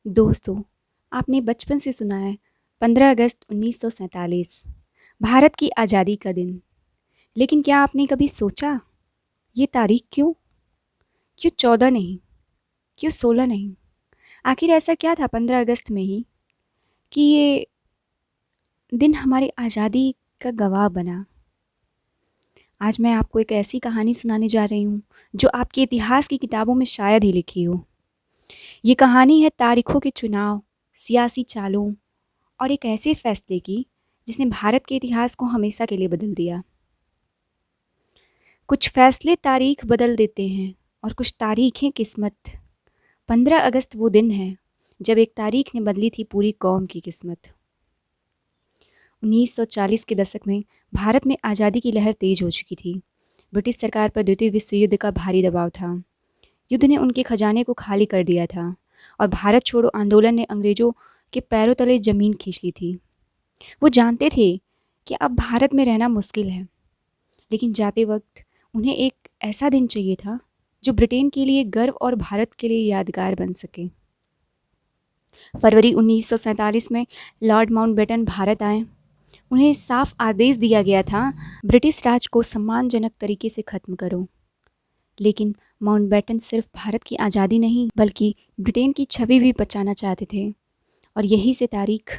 दोस्तों, आपने बचपन से सुना है 15 अगस्त 1947 भारत की आज़ादी का दिन। लेकिन क्या आपने कभी सोचा ये तारीख क्यों? क्यों 14 नहीं? क्यों 16 नहीं? आखिर ऐसा क्या था 15 अगस्त में ही कि ये दिन हमारी आज़ादी का गवाह बना? आज मैं आपको एक ऐसी कहानी सुनाने जा रही हूँ जो आपके इतिहास की किताबों में शायद ही लिखी हो। ये कहानी है तारीखों के चुनाव, सियासी चालों और एक ऐसे फैसले की जिसने भारत के इतिहास को हमेशा के लिए बदल दिया। कुछ फैसले तारीख बदल देते हैं और कुछ तारीखें किस्मत। 15 अगस्त वो दिन है जब एक तारीख ने बदली थी पूरी कौम की किस्मत। 1940 के दशक में भारत में आज़ादी की लहर तेज हो चुकी थी। ब्रिटिश सरकार पर द्वितीय विश्व युद्ध का भारी दबाव था। युद्ध ने उनके खजाने को खाली कर दिया था और भारत छोड़ो आंदोलन ने अंग्रेजों के पैरों तले जमीन खींच ली थी। वो जानते थे कि अब भारत में रहना मुश्किल है, लेकिन जाते वक्त उन्हें एक ऐसा दिन चाहिए था जो ब्रिटेन के लिए गर्व और भारत के लिए यादगार बन सके। फरवरी 1947 में लॉर्ड माउंटबेटन भारत आए। उन्हें साफ आदेश दिया गया था, ब्रिटिश राज को सम्मानजनक तरीके से ख़त्म करो। लेकिन माउंटबेटन सिर्फ भारत की आज़ादी नहीं बल्कि ब्रिटेन की छवि भी बचाना चाहते थे, और यही से तारीख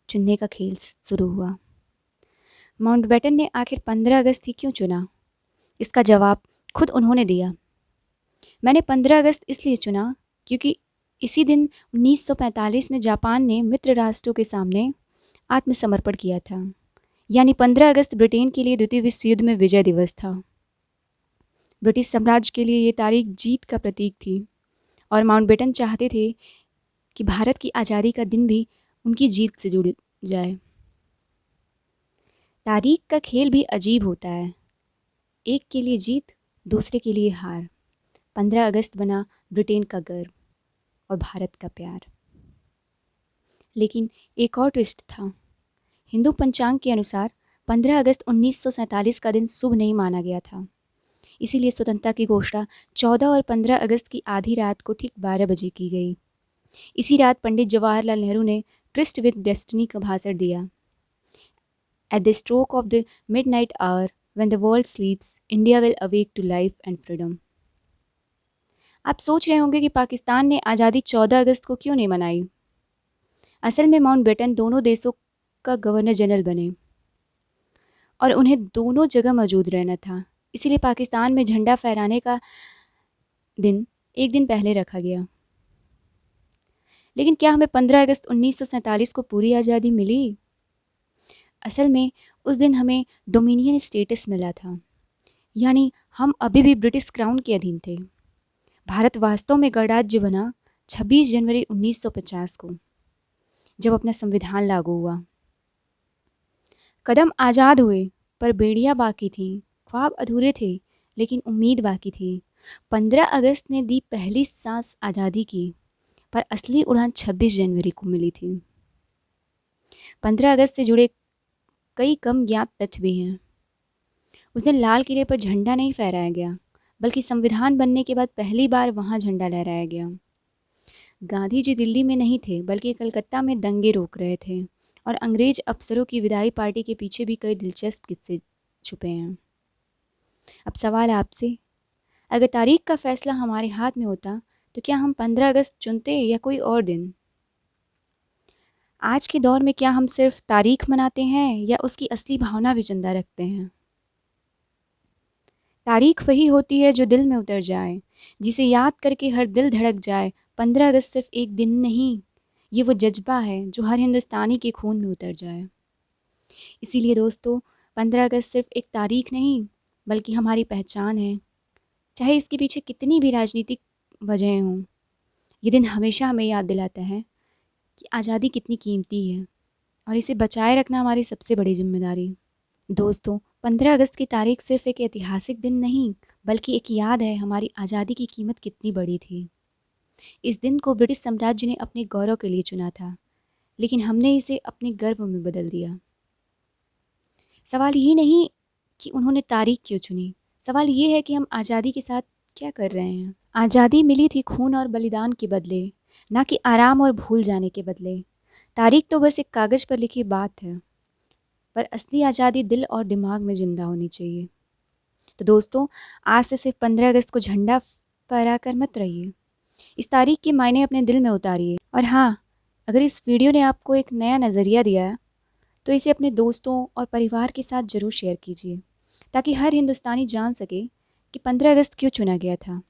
चुनने का खेल शुरू हुआ। माउंटबेटन ने आखिर 15 अगस्त ही क्यों चुना? इसका जवाब खुद उन्होंने दिया। मैंने 15 अगस्त इसलिए चुना क्योंकि इसी दिन 1945 में जापान ने मित्र राष्ट्रों के सामने आत्मसमर्पण किया था। यानी 15 अगस्त ब्रिटेन के लिए द्वितीय विश्व युद्ध में विजय दिवस था। ब्रिटिश साम्राज्य के लिए ये तारीख जीत का प्रतीक थी और माउंटबेटन चाहते थे कि भारत की आज़ादी का दिन भी उनकी जीत से जुड़ जाए। तारीख का खेल भी अजीब होता है, एक के लिए जीत, दूसरे के लिए हार। 15 अगस्त बना ब्रिटेन का गर्व और भारत का प्यार। लेकिन एक और ट्विस्ट था। हिंदू पंचांग के अनुसार 15 अगस्त 1947 का दिन शुभ नहीं माना गया था। इसीलिए स्वतंत्रता की घोषणा 14 और 15 अगस्त की आधी रात को ठीक 12 बजे की गई। इसी रात पंडित जवाहरलाल नेहरू ने ट्रिस्ट विद डेस्टिनी का भाषण दिया। At the stroke of the midnight hour when the world sleeps, India will awake to life and freedom. आप सोच रहे होंगे कि पाकिस्तान ने आज़ादी 14 अगस्त को क्यों नहीं मनाई। असल में माउंटबेटन दोनों देशों का गवर्नर जनरल बने और उन्हें दोनों जगह मौजूद रहना था। इसीलिए पाकिस्तान में झंडा फहराने का दिन एक दिन पहले रखा गया। लेकिन क्या हमें 15 अगस्त 1947 को पूरी आज़ादी मिली? असल में उस दिन हमें डोमिनियन स्टेटस मिला था, यानी हम अभी भी ब्रिटिश क्राउन के अधीन थे। भारत वास्तव में गणराज्य बना 26 जनवरी 1950 को, जब अपना संविधान लागू हुआ। कदम आज़ाद हुए पर बेड़ियाँ बाकी थीं, ख्वाब अधूरे थे लेकिन उम्मीद बाकी थी। 15 अगस्त ने दी पहली सांस आज़ादी की, पर असली उड़ान 26 जनवरी को मिली थी। 15 अगस्त से जुड़े कई कम ज्ञात तथ्य भी हैं। उस दिन लाल किले पर झंडा नहीं फहराया गया, बल्कि संविधान बनने के बाद पहली बार वहाँ झंडा लहराया गया। गांधी जी दिल्ली में नहीं थे बल्कि कलकत्ता में दंगे रोक रहे थे, और अंग्रेज अफसरों की विदाई पार्टी के पीछे भी कई दिलचस्प किस्से छुपे हैं। अब सवाल आपसे, अगर तारीख का फैसला हमारे हाथ में होता तो क्या हम 15 अगस्त चुनते या कोई और दिन? आज के दौर में क्या हम सिर्फ तारीख मनाते हैं या उसकी असली भावना भी जिंदा रखते हैं? तारीख वही होती है जो दिल में उतर जाए, जिसे याद करके हर दिल धड़क जाए। 15 अगस्त सिर्फ एक दिन नहीं, ये वो जज्बा है जो हर हिंदुस्तानी के खून में उतर जाए। इसीलिए दोस्तों, 15 अगस्त सिर्फ एक तारीख नहीं बल्कि हमारी पहचान है। चाहे इसके पीछे कितनी भी राजनीतिक वजहें हों, ये दिन हमेशा हमें याद दिलाता है कि आज़ादी कितनी कीमती है और इसे बचाए रखना हमारी सबसे बड़ी जिम्मेदारी। दोस्तों, 15 अगस्त की तारीख सिर्फ एक ऐतिहासिक दिन नहीं बल्कि एक याद है हमारी आज़ादी की कीमत कितनी बड़ी थी। इस दिन को ब्रिटिश साम्राज्य ने अपने गौरव के लिए चुना था, लेकिन हमने इसे अपने गर्व में बदल दिया। सवाल ये नहीं कि उन्होंने तारीख क्यों चुनी, सवाल ये है कि हम आज़ादी के साथ क्या कर रहे हैं। आज़ादी मिली थी खून और बलिदान के बदले, ना कि आराम और भूल जाने के बदले। तारीख तो बस एक कागज़ पर लिखी बात है, पर असली आज़ादी दिल और दिमाग में ज़िंदा होनी चाहिए। तो दोस्तों, आज से सिर्फ 15 अगस्त को झंडा फहरा कर मत रहिए। इस तारीख के मायने अपने दिल में उतारिए। और हाँ, अगर इस वीडियो ने आपको एक नया नज़रिया दिया है, तो इसे अपने दोस्तों और परिवार के साथ ज़रूर शेयर कीजिए, ताकि हर हिंदुस्तानी जान सके कि 15 अगस्त क्यों चुना गया था।